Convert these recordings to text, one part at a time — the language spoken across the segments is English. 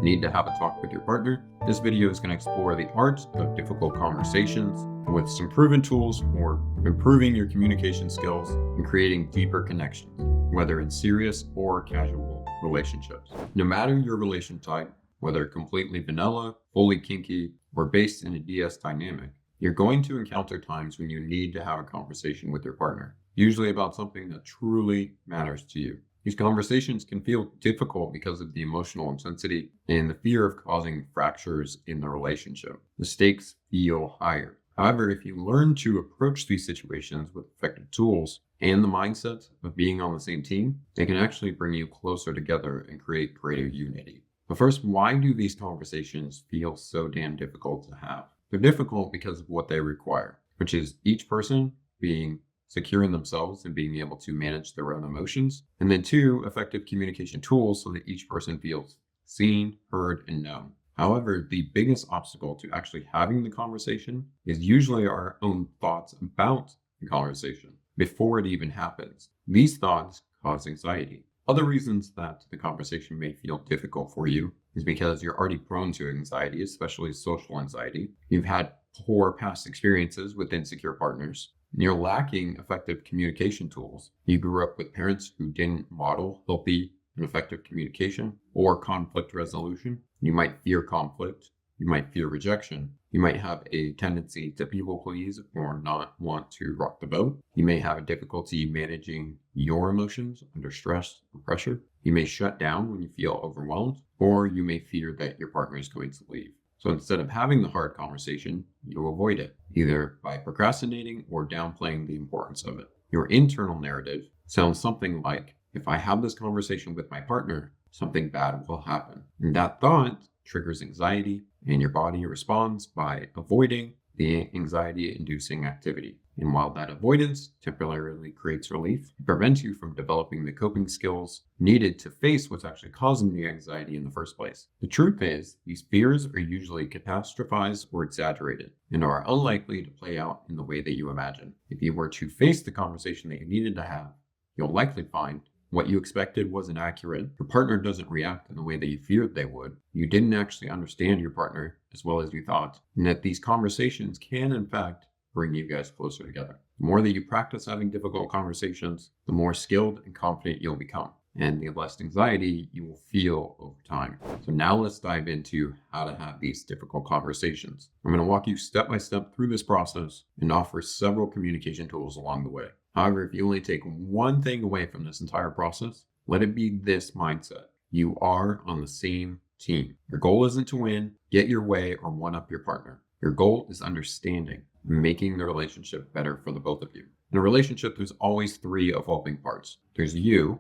Need to have a talk with your partner? This video is going to explore the art of difficult conversations with some proven tools for improving your communication skills and creating deeper connections, whether in serious or casual relationships. No matter your relation type, whether completely vanilla, fully kinky, or based in a DS dynamic, you're going to encounter times when you need to have a conversation with your partner, usually about something that truly matters to you. These conversations can feel difficult because of the emotional intensity and the fear of causing fractures in the relationship. The stakes feel higher. However, if you learn to approach these situations with effective tools and the mindset of being on the same team, they can actually bring you closer together and create greater unity. But first, why do these conversations feel so damn difficult to have? They're difficult because of what they require, which is each person being secure in themselves and being able to manage their own emotions. And then two, effective communication tools so that each person feels seen, heard, and known. However, the biggest obstacle to actually having the conversation is usually our own thoughts about the conversation before it even happens. These thoughts cause anxiety. Other reasons that the conversation may feel difficult for you is because you're already prone to anxiety, especially social anxiety. You've had poor past experiences with insecure partners. You're lacking effective communication tools. You grew up with parents who didn't model healthy and effective communication or conflict resolution. You might fear conflict. You might fear rejection. You might have a tendency to people please or not want to rock the boat. You may have a difficulty managing your emotions under stress or pressure. You may shut down when you feel overwhelmed, or you may fear that your partner is going to leave. So instead of having the hard conversation, you avoid it, either by procrastinating or downplaying the importance of it. Your internal narrative sounds something like, if I have this conversation with my partner, something bad will happen. And that thought triggers anxiety, and your body responds by avoiding the anxiety-inducing activity. And while that avoidance temporarily creates relief, it prevents you from developing the coping skills needed to face what's actually causing the anxiety in the first place. The truth is, these fears are usually catastrophized or exaggerated and are unlikely to play out in the way that you imagine. If you were to face the conversation that you needed to have, you'll likely find what you expected wasn't accurate. Your partner doesn't react in the way that you feared they would. You didn't actually understand your partner as well as you thought. And that these conversations can, in fact, bring you guys closer together. The more that you practice having difficult conversations, the more skilled and confident you'll become, and the less anxiety you will feel over time. So now let's dive into how to have these difficult conversations. I'm going to walk you step by step through this process and offer several communication tools along the way. However, if you only take one thing away from this entire process, let it be this mindset. You are on the same team. Your goal isn't to win, get your way, or one-up your partner. Your goal is understanding, making the relationship better for the both of you. In a relationship, there's always three evolving parts. There's you,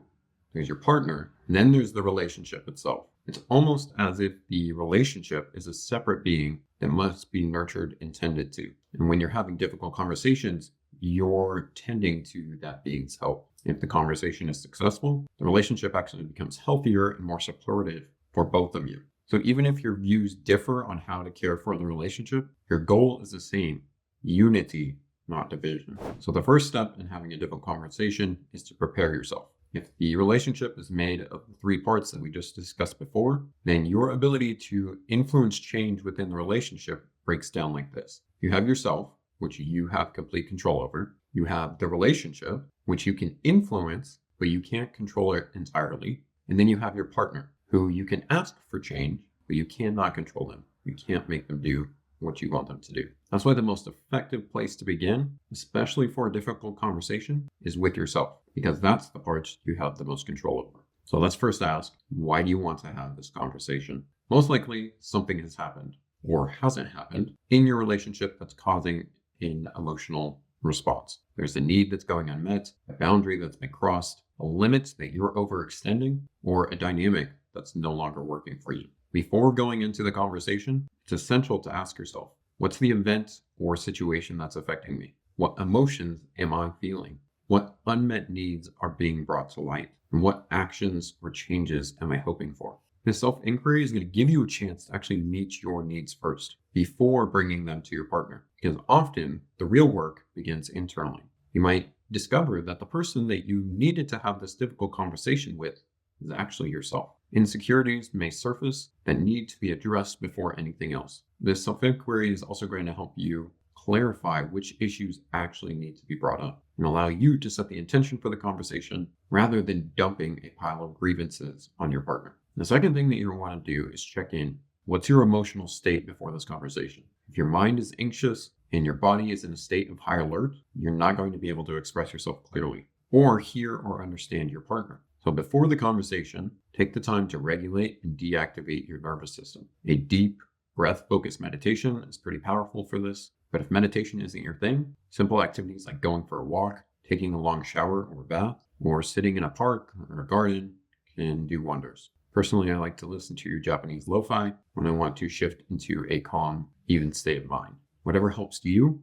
there's your partner, and then there's the relationship itself. It's almost as if the relationship is a separate being that must be nurtured and tended to. And when you're having difficult conversations, you're tending to that being's help. If the conversation is successful, the relationship actually becomes healthier and more supportive for both of you. So even if your views differ on how to care for the relationship, your goal is the same: unity, not division. So the first step in having a difficult conversation is to prepare yourself. If the relationship is made of the three parts that we just discussed before, then your ability to influence change within the relationship breaks down like this. You have yourself, which you have complete control over. You have the relationship, which you can influence, but you can't control it entirely. And then you have your partner, who you can ask for change, but you cannot control them. You can't make them do what you want them to do. That's why the most effective place to begin, especially for a difficult conversation, is with yourself, because that's the part you have the most control over. So let's first ask, why do you want to have this conversation? Most likely something has happened or hasn't happened in your relationship that's causing an emotional response. There's a need that's going unmet, a boundary that's been crossed, a limit that you're overextending, or a dynamic that's no longer working for you. Before going into the conversation, it's essential to ask yourself, what's the event or situation that's affecting me? What emotions am I feeling? What unmet needs are being brought to light? And what actions or changes am I hoping for? This self-inquiry is going to give you a chance to actually meet your needs first before bringing them to your partner, because often the real work begins internally. You might discover that the person that you needed to have this difficult conversation with is actually yourself. Insecurities may surface that need to be addressed before anything else. This self-inquiry is also going to help you clarify which issues actually need to be brought up and allow you to set the intention for the conversation rather than dumping a pile of grievances on your partner. The second thing that you want to do is check in. What's your emotional state before this conversation? If your mind is anxious and your body is in a state of high alert, you're not going to be able to express yourself clearly or hear or understand your partner. So before the conversation, take the time to regulate and deactivate your nervous system. A deep breath-focused meditation is pretty powerful for this. But if meditation isn't your thing, simple activities like going for a walk, taking a long shower or bath, or sitting in a park or a garden can do wonders. Personally, I like to listen to your Japanese lo-fi when I want to shift into a calm, even state of mind. Whatever helps you,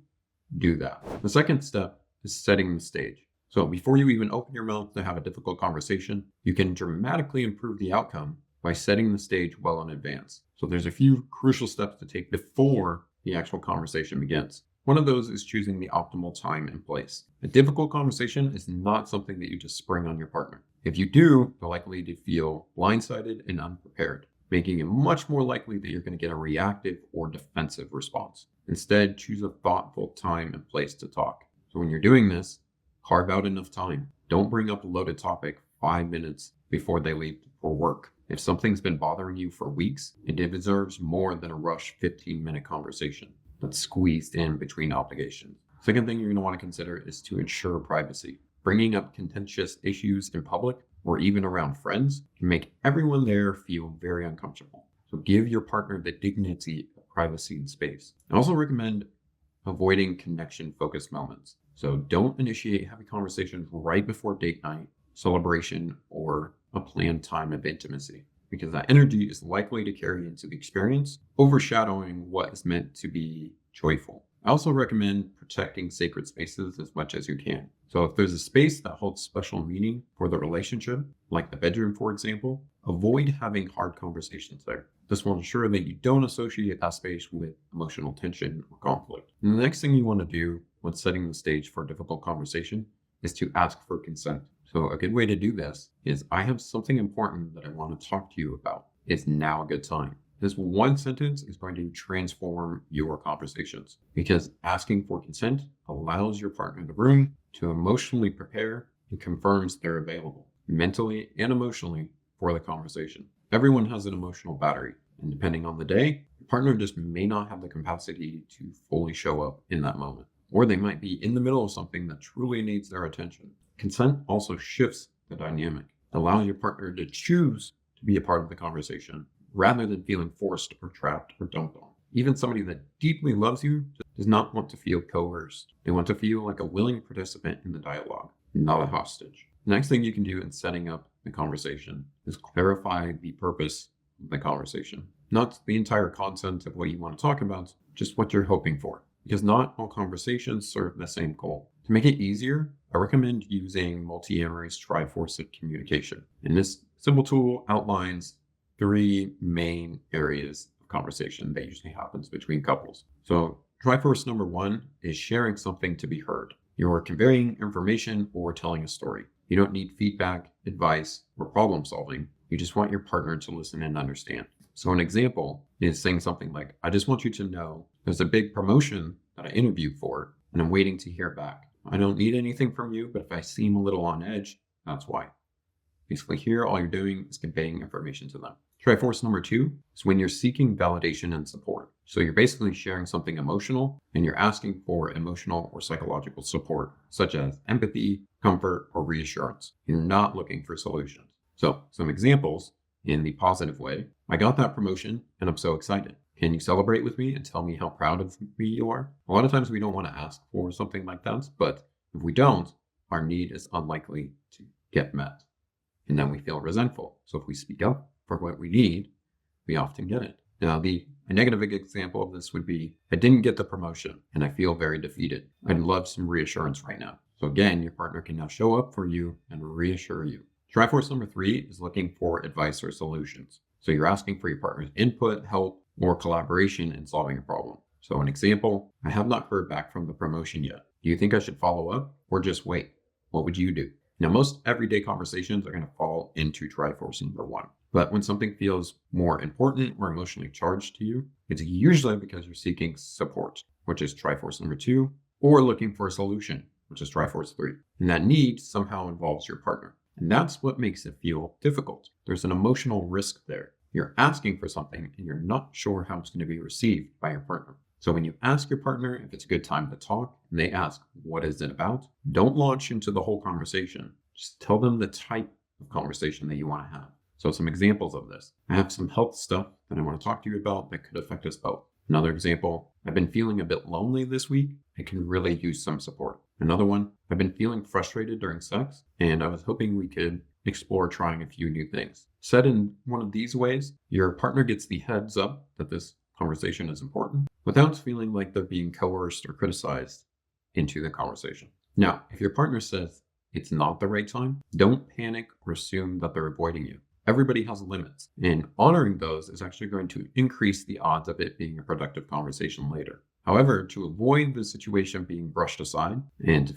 do that. The second step is setting the stage. So before you even open your mouth to have a difficult conversation, you can dramatically improve the outcome by setting the stage well in advance. So there's a few crucial steps to take before the actual conversation begins. One of those is choosing the optimal time and place. A difficult conversation is not something that you just spring on your partner. If you do, you're likely to feel blindsided and unprepared, making it much more likely that you're going to get a reactive or defensive response. Instead, choose a thoughtful time and place to talk. So when you're doing this, carve out enough time. Don't bring up a loaded topic 5 minutes before they leave for work. If something's been bothering you for weeks, it deserves more than a rush 15-minute conversation that's squeezed in between obligations. Second thing you're going to want to consider is to ensure privacy. Bringing up contentious issues in public or even around friends can make everyone there feel very uncomfortable. So give your partner the dignity of privacy and space. I also recommend avoiding connection-focused moments. So don't initiate heavy conversations right before date night, celebration, or a planned time of intimacy, because that energy is likely to carry into the experience, overshadowing what is meant to be joyful. I also recommend protecting sacred spaces as much as you can. So if there's a space that holds special meaning for the relationship, like the bedroom, for example, avoid having hard conversations there. This will ensure that you don't associate that space with emotional tension or conflict. And the next thing you want to do when setting the stage for a difficult conversation is to ask for consent. So a good way to do this is, I have something important that I want to talk to you about. It's now a good time. This one sentence is going to transform your conversations, because asking for consent allows your partner in the room to emotionally prepare and confirms they're available mentally and emotionally for the conversation. Everyone has an emotional battery, and depending on the day, your partner just may not have the capacity to fully show up in that moment, or they might be in the middle of something that truly needs their attention. Consent also shifts the dynamic, allowing your partner to choose to be a part of the conversation rather than feeling forced or trapped or dumped on. Even somebody that deeply loves you does not want to feel coerced. They want to feel like a willing participant in the dialogue, not a hostage. The next thing you can do in setting up the conversation is clarify the purpose of the conversation. Not the entire content of what you want to talk about, just what you're hoping for, because not all conversations serve the same goal. To make it easier, I recommend using Multi-Amory's Triforce communication. And this simple tool outlines 3 main areas of conversation that usually happens between couples. So Triforce number 1 is sharing something to be heard. You're conveying information or telling a story. You don't need feedback, advice, or problem solving. You just want your partner to listen and understand. So an example is saying something like, I just want you to know there's a big promotion that I interviewed for, and I'm waiting to hear back. I don't need anything from you, but if I seem a little on edge, that's why. Basically here, all you're doing is conveying information to them. Triforce number 2 is when you're seeking validation and support. So you're basically sharing something emotional, and you're asking for emotional or psychological support, such as empathy, comfort, or reassurance. You're not looking for solutions. So some examples in the positive way: I got that promotion and I'm so excited. Can you celebrate with me and tell me how proud of me you are? A lot of times we don't want to ask for something like that, but if we don't, our need is unlikely to get met. And then we feel resentful. So if we speak up for what we need, we often get it. Now, a negative example of this would be, I didn't get the promotion and I feel very defeated. I'd love some reassurance right now. So again, your partner can now show up for you and reassure you. Triforce number 3 is looking for advice or solutions. So you're asking for your partner's input, help, or collaboration in solving a problem. So an example, I have not heard back from the promotion yet. Do you think I should follow up or just wait? What would you do? Now, most everyday conversations are going to fall into Triforce number one. But when something feels more important or emotionally charged to you, it's usually because you're seeking support, which is Triforce number two, or looking for a solution, which is Triforce three. And that need somehow involves your partner. And that's what makes it feel difficult. There's an emotional risk there. You're asking for something and you're not sure how it's going to be received by your partner. So when you ask your partner if it's a good time to talk and they ask, what is it about? Don't launch into the whole conversation. Just tell them the type of conversation that you want to have. So some examples of this. I have some health stuff that I want to talk to you about that could affect us both. Another example, I've been feeling a bit lonely this week. I can really use some support. Another one, I've been feeling frustrated during sex and I was hoping we could explore trying a few new things. Said in one of these ways, your partner gets the heads up that this conversation is important without feeling like they're being coerced or criticized into the conversation. Now, if your partner says it's not the right time, don't panic or assume that they're avoiding you. Everybody has limits, and honoring those is actually going to increase the odds of it being a productive conversation later. However, to avoid the situation being brushed aside and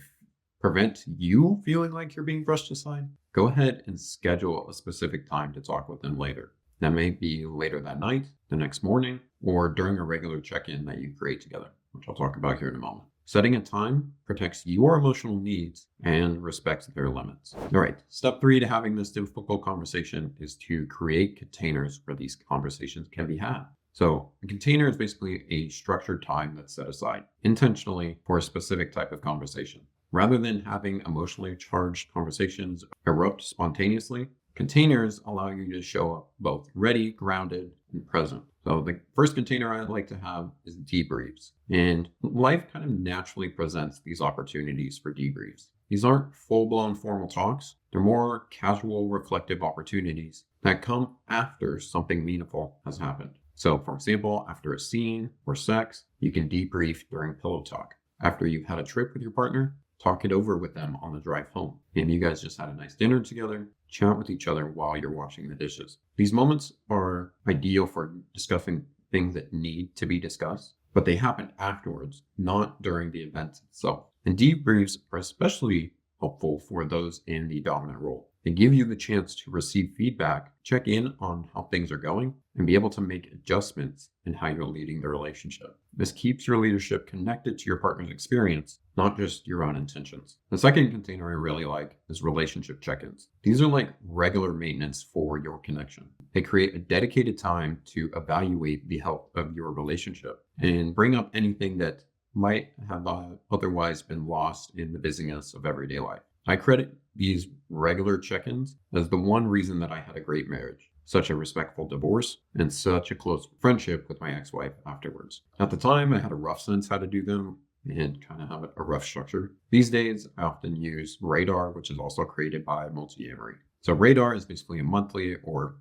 prevent you feeling like you're being brushed aside, go ahead and schedule a specific time to talk with them later. That may be later that night, the next morning, or during a regular check-in that you create together, which I'll talk about here in a moment. Setting a time protects your emotional needs and respects their limits. All right, step three to having this difficult conversation is to create containers where these conversations can be had. So a container is basically a structured time that's set aside intentionally for a specific type of conversation. Rather than having emotionally charged conversations erupt spontaneously, containers allow you to show up both ready, grounded, and present. So the first container I'd like to have is debriefs. And life kind of naturally presents these opportunities for debriefs. These aren't full-blown formal talks. They're more casual, reflective opportunities that come after something meaningful has happened. So for example, after a scene or sex, you can debrief during pillow talk. After you've had a trip with your partner, talk it over with them on the drive home. Maybe you guys just had a nice dinner together, chat with each other while you're washing the dishes. These moments are ideal for discussing things that need to be discussed, but they happen afterwards, not during the event itself. And debriefs are especially helpful for those in the dominant role. They give you the chance to receive feedback, check in on how things are going, and be able to make adjustments in how you're leading the relationship. This keeps your leadership connected to your partner's experience, not just your own intentions. The second container I really like is relationship check-ins. These are like regular maintenance for your connection. They create a dedicated time to evaluate the health of your relationship and bring up anything that might have otherwise been lost in the busyness of everyday life. I credit these regular check-ins as the one reason that I had a great marriage, such a respectful divorce, and such a close friendship with my ex-wife afterwards. At the time, I had a rough sense how to do them and kind of have a rough structure. These days, I often use Radar, which is also created by Multi-Amory. So Radar is basically a monthly or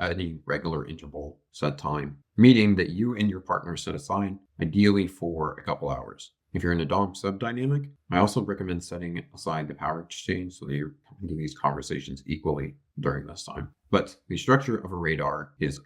any regular interval set time meeting that you and your partner set aside, ideally for a couple hours. If you're in a dom-sub dynamic, I also recommend setting aside the power exchange so that you're having these conversations equally during this time. But the structure of a Radar is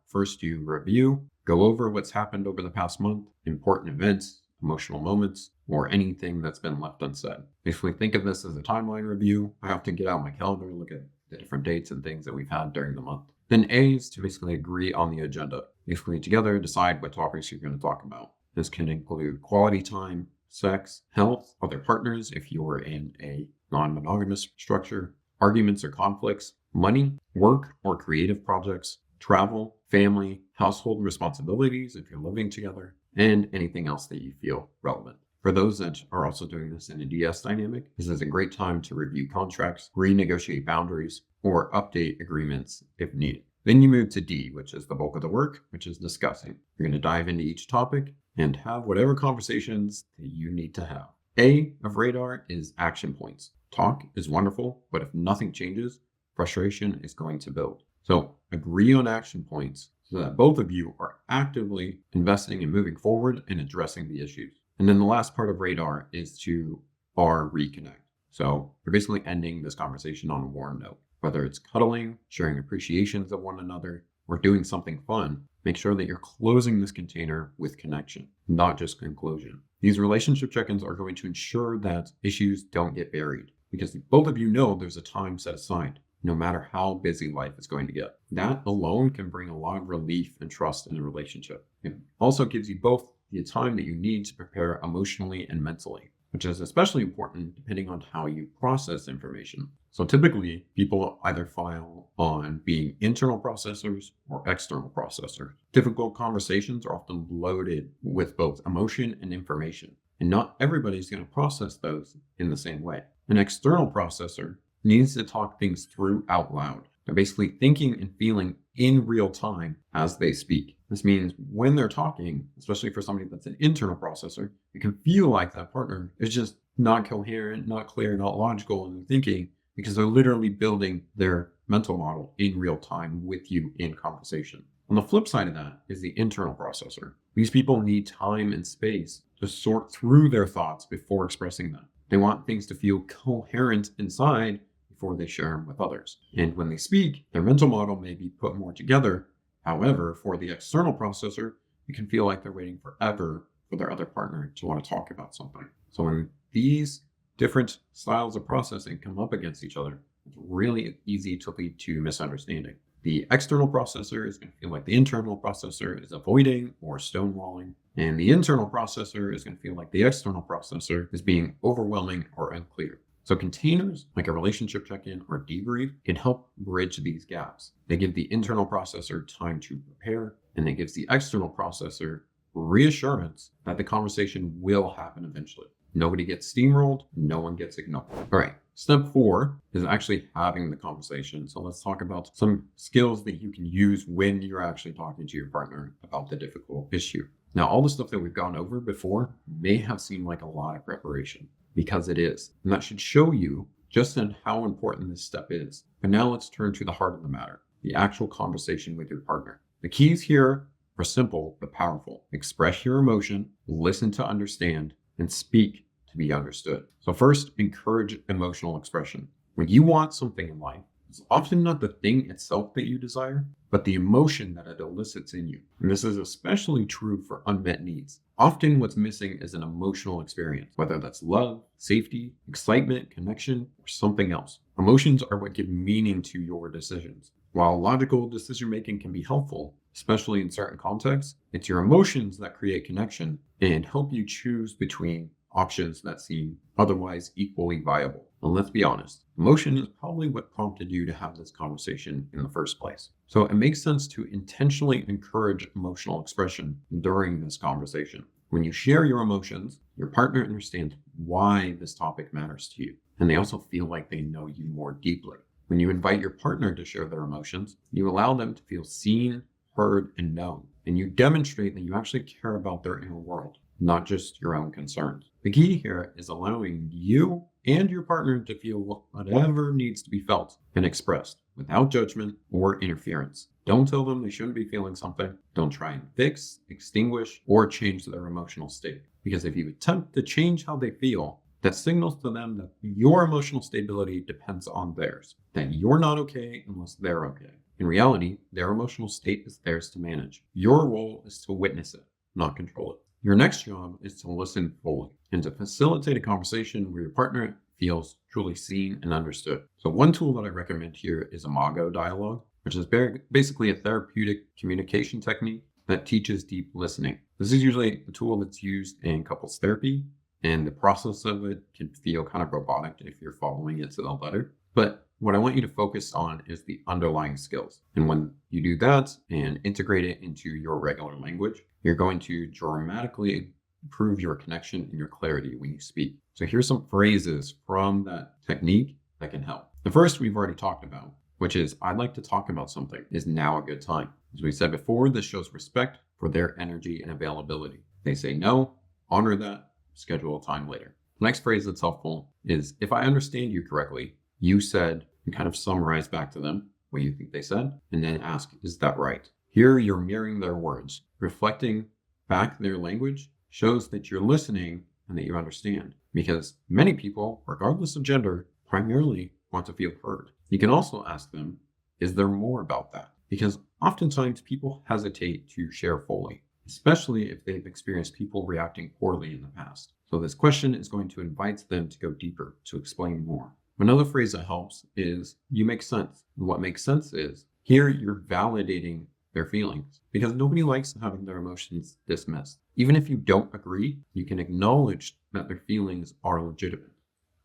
first you review, go over what's happened over the past month, important events, emotional moments, or anything that's been left unsaid. Basically, think of this as a timeline review. I have to get out my calendar, look at the different dates and things that we've had during the month. Then A is to basically agree on the agenda. Basically, together decide what topics you're going to talk about. This can include quality time, sex, health, other partners if you're in a non-monogamous structure, arguments or conflicts, money, work or creative projects, travel, family, household responsibilities if you're living together, and anything else that you feel relevant. For those that are also doing this in a DS dynamic, this is a great time to review contracts, renegotiate boundaries, or update agreements if needed. Then you move to D, which is the bulk of the work, which is discussing. You're going to dive into each topic and have whatever conversations that you need to have. A of Radar is action points. Talk is wonderful, but if nothing changes, frustration is going to build. So agree on action points so that both of you are actively investing and moving forward and addressing the issues. And then the last part of Radar is to reconnect. So you're basically ending this conversation on a warm note. Whether it's cuddling, sharing appreciations of one another, or doing something fun, make sure that you're closing this container with connection, not just conclusion. These relationship check-ins are going to ensure that issues don't get buried. because both of you know there's a time set aside, no matter how busy life is going to get. That alone can bring a lot of relief and trust in a relationship. It also gives you both the time that you need to prepare emotionally and mentally, which is especially important depending on how you process information. So typically, people either file on being internal processors or external processors. Difficult conversations are often loaded with both emotion and information, and not everybody's going to process those in the same way. An external processor needs to talk things through out loud. They're basically thinking and feeling in real time as they speak. This means when they're talking, especially for somebody that's an internal processor, it can feel like that partner is just not coherent, not clear, not logical in their thinking, because they're literally building their mental model in real time with you in conversation. On the flip side of that is the internal processor. These people need time and space to sort through their thoughts before expressing them. They want things to feel coherent inside before they share them with others. And when they speak, their mental model may be put more together. However, for the external processor, it can feel like they're waiting forever for their other partner to want to talk about something. So when these different styles of processing come up against each other, it's really easy to lead to misunderstanding. The external processor is going to feel like the internal processor is avoiding or stonewalling, and the internal processor is going to feel like the external processor is being overwhelming or unclear. So containers, like a relationship check-in or debrief, can help bridge these gaps. They give the internal processor time to prepare, and it gives the external processor reassurance that the conversation will happen eventually. Nobody gets steamrolled, no one gets ignored. All right, step 4 is actually having the conversation. So let's talk about some skills that you can use when you're actually talking to your partner about the difficult issue. Now, all the stuff that we've gone over before may have seemed like a lot of preparation, because it is. And that should show you just in how important this step is. But now let's turn to the heart of the matter, the actual conversation with your partner. The keys here are simple but powerful. Express your emotion, listen to understand, and speak to be understood. So first, encourage emotional expression. When you want something in life, it's often not the thing itself that you desire, but the emotion that it elicits in you. And this is especially true for unmet needs. Often what's missing is an emotional experience, whether that's love, safety, excitement, connection, or something else. Emotions are what give meaning to your decisions. While logical decision-making can be helpful, especially in certain contexts, it's your emotions that create connection and help you choose between options that seem otherwise equally viable. And let's be honest, emotion is probably what prompted you to have this conversation in the first place. So it makes sense to intentionally encourage emotional expression during this conversation. When you share your emotions, your partner understands why this topic matters to you, and they also feel like they know you more deeply. When you invite your partner to share their emotions, you allow them to feel seen, heard, and known, and you demonstrate that you actually care about their inner world, not just your own concerns. The key here is allowing you and your partner to feel whatever needs to be felt and expressed without judgment or interference. Don't tell them they shouldn't be feeling something. Don't try and fix, extinguish, or change their emotional state. Because if you attempt to change how they feel, that signals to them that your emotional stability depends on theirs, that you're not okay unless they're okay. In reality, their emotional state is theirs to manage. Your role is to witness it, not control it. Your next job is to listen fully and to facilitate a conversation where your partner feels truly seen and understood. So one tool that I recommend here is Imago dialogue, which is basically a therapeutic communication technique that teaches deep listening. This is usually a tool that's used in couples therapy, and the process of it can feel kind of robotic if you're following it to the letter. But what I want you to focus on is the underlying skills. And when you do that and integrate it into your regular language, you're going to dramatically improve your connection and your clarity when you speak. So here's some phrases from that technique that can help. The first we've already talked about, which is, I'd like to talk about something. Is now a good time? As we said before, this shows respect for their energy and availability. If they say no, honor that, schedule a time later. The next phrase that's helpful is, if I understand you correctly, you said, and kind of summarize back to them what you think they said, and then ask, is that right? Here you're mirroring their words. Reflecting back their language shows that you're listening and that you understand, because many people, regardless of gender, primarily want to feel heard. You can also ask them, is there more about that? Because oftentimes people hesitate to share fully, especially if they've experienced people reacting poorly in the past. So this question is going to invite them to go deeper, to explain more. Another phrase that helps is you make sense. And what makes sense is here you're validating their feelings because nobody likes having their emotions dismissed. Even if you don't agree, you can acknowledge that their feelings are legitimate.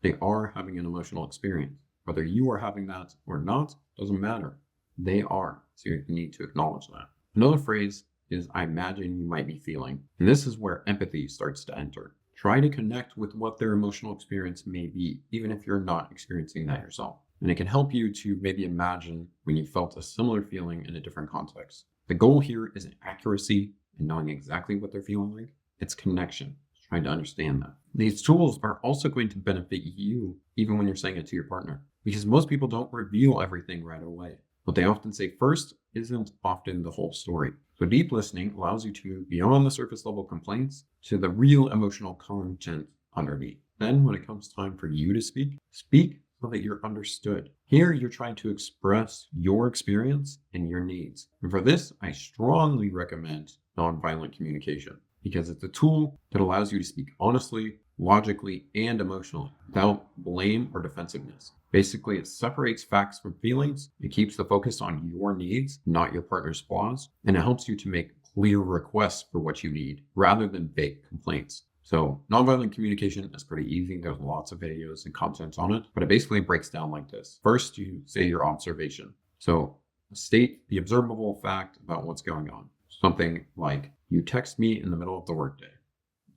They are having an emotional experience. Whether you are having that or not doesn't matter. They are. So you need to acknowledge that. Another phrase is I imagine you might be feeling. And this is where empathy starts to enter. Try to connect with what their emotional experience may be, even if you're not experiencing that yourself. And it can help you to maybe imagine when you felt a similar feeling in a different context. The goal here isn't accuracy and knowing exactly what they're feeling like. It's connection, trying to understand that. These tools are also going to benefit you even when you're saying it to your partner, because most people don't reveal everything right away. What they often say first isn't often the whole story. So deep listening allows you to move beyond the surface level complaints to the real emotional content underneath. Then when it comes time for you to speak so that you're understood. Here you're trying to express your experience and your needs. And for this, I strongly recommend nonviolent communication because it's a tool that allows you to speak honestly, logically, and emotionally without blame or defensiveness. Basically, it separates facts from feelings. It keeps the focus on your needs, not your partner's flaws, and it helps you to make clear requests for what you need rather than vague complaints. So nonviolent communication is pretty easy. There's lots of videos and content on it, but it basically breaks down like this. First, you say your observation. So state the observable fact about what's going on. Something like, you text me in the middle of the workday.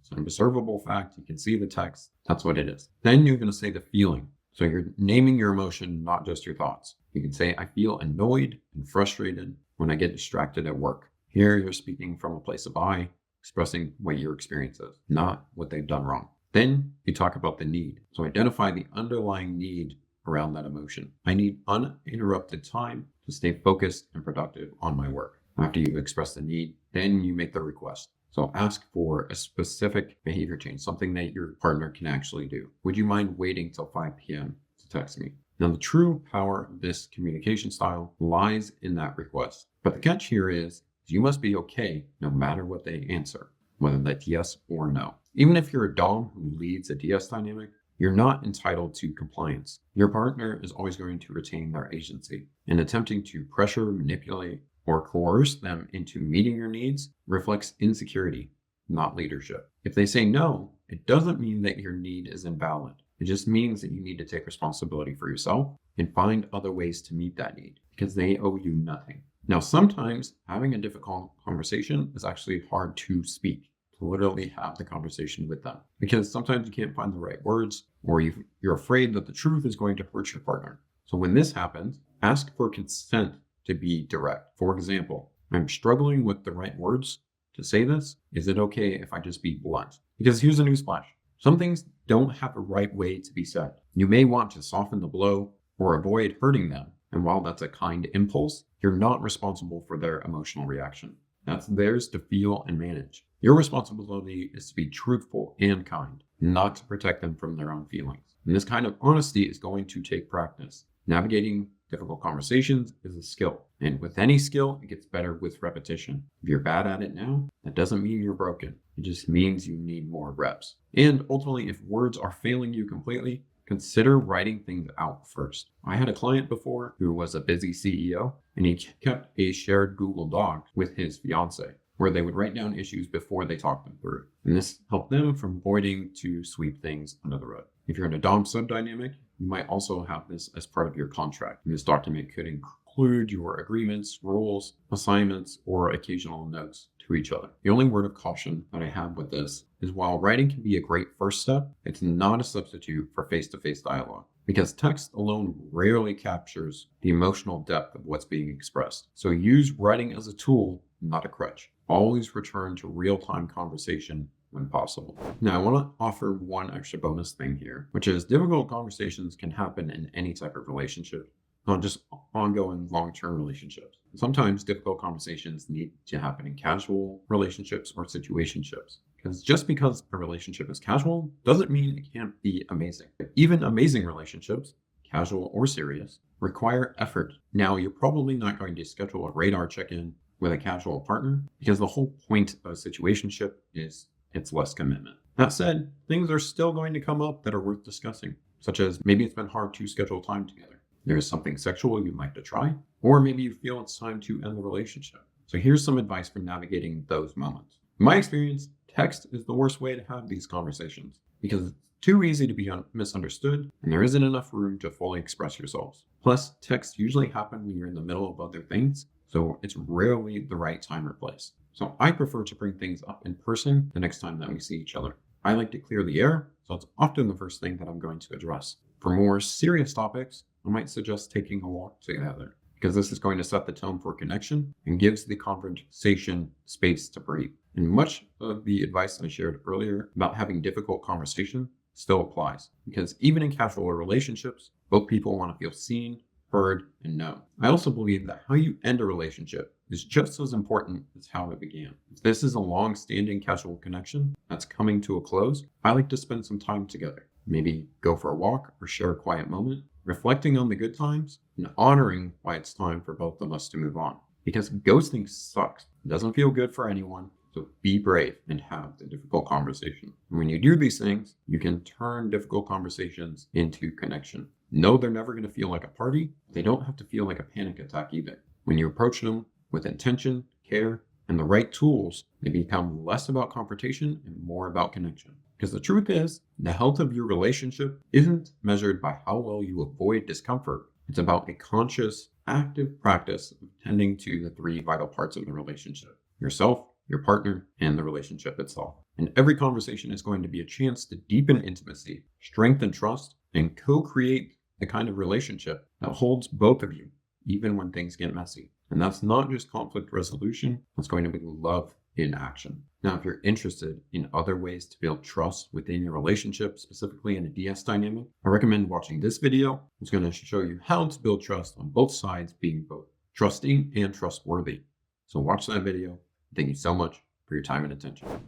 It's an observable fact. You can see the text. That's what it is. Then you're going to say the feeling. So you're naming your emotion, not just your thoughts. You can say, I feel annoyed and frustrated when I get distracted at work. Here you're speaking from a place of I, expressing what your experience is, not what they've done wrong. Then you talk about the need. So identify the underlying need around that emotion. I need uninterrupted time to stay focused and productive on my work. After you've expressed the need, then you make the request. So ask for a specific behavior change, something that your partner can actually do. Would you mind waiting till 5 p.m. to text me? Now, the true power of this communication style lies in that request. But the catch here is you must be okay no matter what they answer, whether that's yes or no. Even if you're a dom who leads a DS dynamic, you're not entitled to compliance. Your partner is always going to retain their agency, and attempting to pressure, manipulate, or coerce them into meeting your needs reflects insecurity, not leadership. If they say no, it doesn't mean that your need is invalid. It just means that you need to take responsibility for yourself and find other ways to meet that need because they owe you nothing. Now, sometimes having a difficult conversation is actually hard to speak, to literally have the conversation with them, because sometimes you can't find the right words or you're afraid that the truth is going to hurt your partner. So when this happens, ask for consent to be direct. For example, I'm struggling with the right words to say this. Is it okay if I just be blunt? Because here's a newsflash. Some things don't have a right way to be said. You may want to soften the blow or avoid hurting them. And while that's a kind impulse, you're not responsible for their emotional reaction. That's theirs to feel and manage. Your responsibility is to be truthful and kind, not to protect them from their own feelings. And this kind of honesty is going to take practice. Navigating difficult conversations is a skill. And with any skill, it gets better with repetition. If you're bad at it now, that doesn't mean you're broken. It just means you need more reps. And ultimately, if words are failing you completely, consider writing things out first. I had a client before who was a busy CEO, and he kept a shared Google Doc with his fiance, where they would write down issues before they talked them through. And this helped them from avoiding to sweep things under the rug. If you're in a dom sub dynamic, you might also have this as part of your contract. And this document could include your agreements, rules, assignments, or occasional notes to each other. The only word of caution that I have with this is while writing can be a great first step, it's not a substitute for face-to-face dialogue because text alone rarely captures the emotional depth of what's being expressed. So use writing as a tool, not a crutch. Always return to real-time conversation when possible. Now, I want to offer one extra bonus thing here, which is difficult conversations can happen in any type of relationship, not just ongoing long-term relationships. Sometimes difficult conversations need to happen in casual relationships or situationships. Because just because a relationship is casual doesn't mean it can't be amazing. Even amazing relationships, casual or serious, require effort. Now, you're probably not going to schedule a radar check-in with a casual partner because the whole point of a situationship is it's less commitment. That said, things are still going to come up that are worth discussing. such as maybe it's been hard to schedule time together. There is something sexual you'd like to try, or maybe you feel it's time to end the relationship. So here's some advice for navigating those moments. In my experience, text is the worst way to have these conversations because it's too easy to be misunderstood and there isn't enough room to fully express yourselves. Plus, texts usually happen when you're in the middle of other things, so it's rarely the right time or place. So I prefer to bring things up in person the next time that we see each other. I like to clear the air, so it's often the first thing that I'm going to address. For more serious topics, I might suggest taking a walk together, because this is going to set the tone for connection and gives the conversation space to breathe. And much of the advice I shared earlier about having difficult conversation still applies, because even in casual relationships, both people want to feel seen, heard, and known. I also believe that how you end a relationship is just as important as how it began. If this is a long-standing casual connection that's coming to a close, I like to spend some time together. Maybe go for a walk or share a quiet moment, reflecting on the good times and honoring why it's time for both of us to move on. Because ghosting sucks. It doesn't feel good for anyone. So be brave and have the difficult conversation. And when you do these things, you can turn difficult conversations into connection. No, they're never going to feel like a party. They don't have to feel like a panic attack either. When you approach them with intention, care, and the right tools, they become less about confrontation and more about connection. Because the truth is, the health of your relationship isn't measured by how well you avoid discomfort. It's about a conscious, active practice of tending to the three vital parts of the relationship: yourself, your partner, and the relationship itself. And every conversation is going to be a chance to deepen intimacy, strengthen trust, and co-create the kind of relationship that holds both of you, even when things get messy. And that's not just conflict resolution, it's going to be love in action. Now, if you're interested in other ways to build trust within your relationship, specifically in a DS dynamic, I recommend watching this video. It's going to show you how to build trust on both sides, being both trusting and trustworthy. So watch that video. Thank you so much for your time and attention.